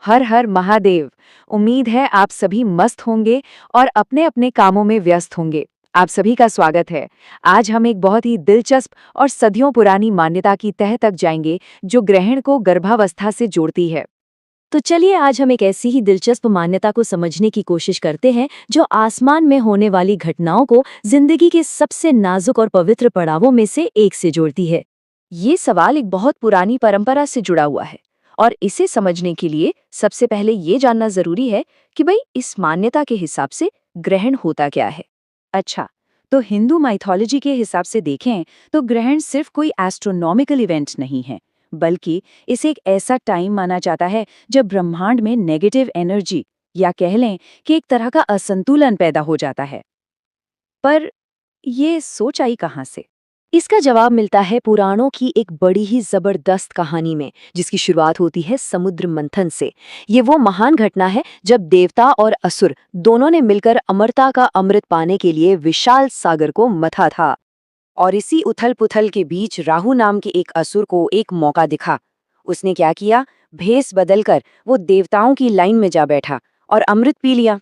हर हर महादेव। उम्मीद है आप सभी मस्त होंगे और अपने अपने कामों में व्यस्त होंगे। आप सभी का स्वागत है। आज हम एक बहुत ही दिलचस्प और सदियों पुरानी मान्यता की तह तक जाएंगे जो ग्रहण को गर्भावस्था से जोड़ती है। तो चलिए आज हम एक ऐसी ही दिलचस्प मान्यता को समझने की कोशिश करते हैं जो आसमान में होने वाली घटनाओं को जिंदगी के सबसे नाजुक और पवित्र पड़ावों में से एक से जोड़ती है। ये सवाल एक बहुत पुरानी परंपरा से जुड़ा हुआ है और इसे समझने के लिए सबसे पहले ये जानना जरूरी है कि भाई इस मान्यता के हिसाब से ग्रहण होता क्या है। अच्छा, तो हिंदू माइथोलॉजी के हिसाब से देखें तो ग्रहण सिर्फ कोई एस्ट्रोनॉमिकल इवेंट नहीं है, बल्कि इसे एक ऐसा टाइम माना जाता है जब ब्रह्मांड में नेगेटिव एनर्जी या कह लें कि एक तरह का असंतुलन पैदा हो जाता है। पर ये सोच आई कहाँ से? इसका जवाब मिलता है पुराणों की एक बड़ी ही जबरदस्त कहानी में, जिसकी शुरुआत होती है समुद्र मंथन से। ये वो महान घटना है जब देवता और असुर दोनों ने मिलकर अमरता का अमृत पाने के लिए विशाल सागर को मथा था। और इसी उथल पुथल के बीच राहु नाम के एक असुर को एक मौका दिखा। उसने क्या किया? भेष बदलकर वो देवताओं की लाइन में जा बैठा और अमृत पी लिया।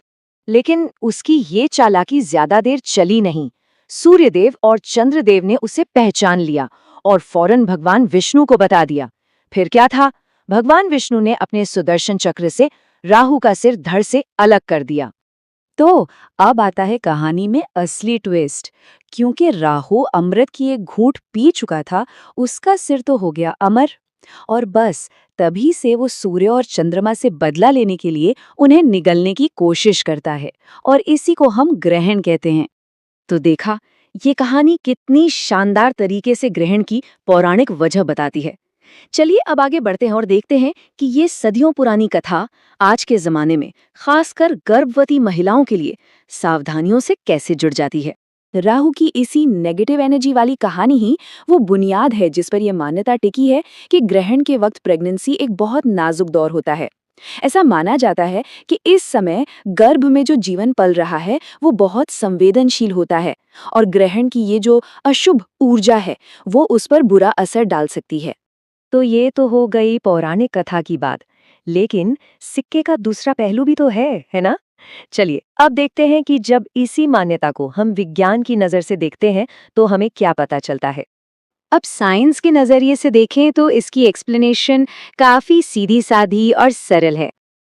लेकिन उसकी ये चालाकी ज्यादा देर चली नहीं। सूर्यदेव और चंद्रदेव ने उसे पहचान लिया और फौरन भगवान विष्णु को बता दिया। फिर क्या था? भगवान विष्णु ने अपने सुदर्शन चक्र से राहु का सिर धड़ से अलग कर दिया। तो अब आता है कहानी में असली ट्विस्ट। क्योंकि राहु अमृत की एक घूंट पी चुका था, उसका सिर तो हो गया अमर। और बस तभी से वो सूर्य और चंद्रमा से बदला लेने के लिए उन्हें निगलने की कोशिश करता है, और इसी को हम ग्रहण कहते हैं। तो देखा, ये कहानी कितनी शानदार तरीके से ग्रहण की पौराणिक वजह बताती है। चलिए अब आगे बढ़ते हैं और देखते हैं कि ये सदियों पुरानी कथा आज के जमाने में खासकर गर्भवती महिलाओं के लिए सावधानियों से कैसे जुड़ जाती है। राहु की इसी नेगेटिव एनर्जी वाली कहानी ही वो बुनियाद है जिस पर यह मान्यता टिकी है कि ग्रहण के वक्त प्रेगनेंसी एक बहुत नाजुक दौर होता है। ऐसा माना जाता है कि इस समय गर्भ में जो जीवन पल रहा है वो बहुत संवेदनशील होता है, और ग्रहण की ये जो अशुभ ऊर्जा है वो उस पर बुरा असर डाल सकती है। तो ये तो हो गई पौराणिक कथा की बात, लेकिन सिक्के का दूसरा पहलू भी तो है ना? चलिए अब देखते हैं कि जब इसी मान्यता को हम विज्ञान की नज़र से देखते हैं तो हमें क्या पता चलता है। अब साइंस के नज़रिए से देखें तो इसकी एक्सप्लेनेशन काफ़ी सीधी सादी और सरल है।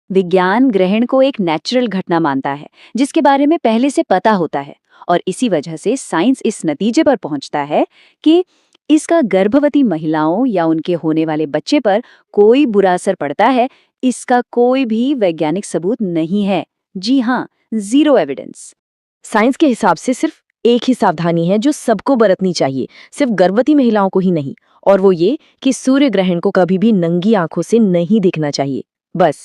विज्ञान ग्रहण को एक नेचुरल घटना मानता है जिसके बारे में पहले से पता होता है, और इसी वजह से साइंस इस नतीजे पर पहुंचता है कि इसका गर्भवती महिलाओं या उनके होने वाले बच्चे पर कोई बुरा असर पड़ता है, इसका कोई भी वैज्ञानिक सबूत नहीं है। जी हाँ, जीरो एविडेंस। साइंस के हिसाब से सिर्फ एक ही सावधानी है जो सबको बरतनी चाहिए, सिर्फ गर्भवती महिलाओं को ही नहीं, और वो ये कि सूर्य ग्रहण को कभी भी नंगी आंखों से नहीं देखना चाहिए, बस।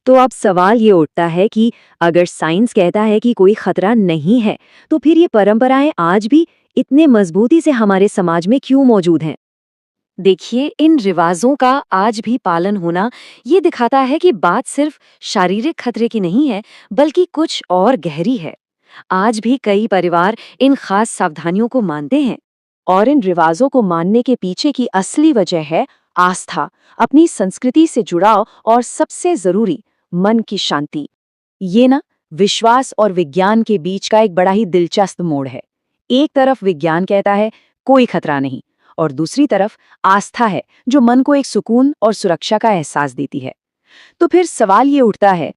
तो अब सवाल ये उठता है कि अगर साइंस कहता है कि कोई खतरा नहीं है, तो फिर ये परंपराएं आज भी इतने मजबूती से हमारे समाज में क्यों मौजूद हैं? देखिए, इन रिवाजों का आज भी पालन होना ये दिखाता है कि बात सिर्फ शारीरिक खतरे की नहीं है, बल्कि कुछ और गहरी है। आज भी कई परिवार इन खास सावधानियों को मानते हैं, और इन रिवाजों को मानने के पीछे की असली वजह है आस्था, अपनी संस्कृति से जुड़ाव, और सबसे जरूरी मन की शांति। ये ना विश्वास और विज्ञान के बीच का एक बड़ा ही दिलचस्प मोड़ है। एक तरफ विज्ञान कहता है कोई खतरा नहीं, और दूसरी तरफ आस्था है जो मन को एक सुकून और सुरक्षा का एहसास देती है। तो फिर सवाल ये उठता है,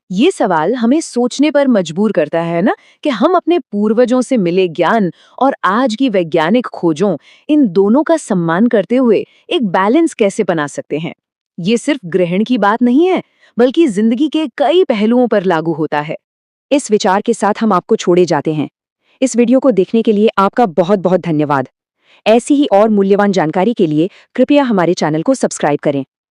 ये सवाल हमें सोचने पर मजबूर करता है ना, कि हम अपने पूर्वजों से मिले ज्ञान और आज की वैज्ञानिक खोजों, इन दोनों का सम्मान करते हुए एक बैलेंस कैसे बना सकते हैं। ये सिर्फ ग्रहण की बात नहीं है, बल्कि जिंदगी के कई पहलुओं पर लागू होता है। इस विचार के साथ हम आपको छोड़े जाते हैं। इस वीडियो को देखने के लिए आपका बहुत बहुत धन्यवाद। ऐसी ही और मूल्यवान जानकारी के लिए कृपया हमारे चैनल को सब्सक्राइब करें।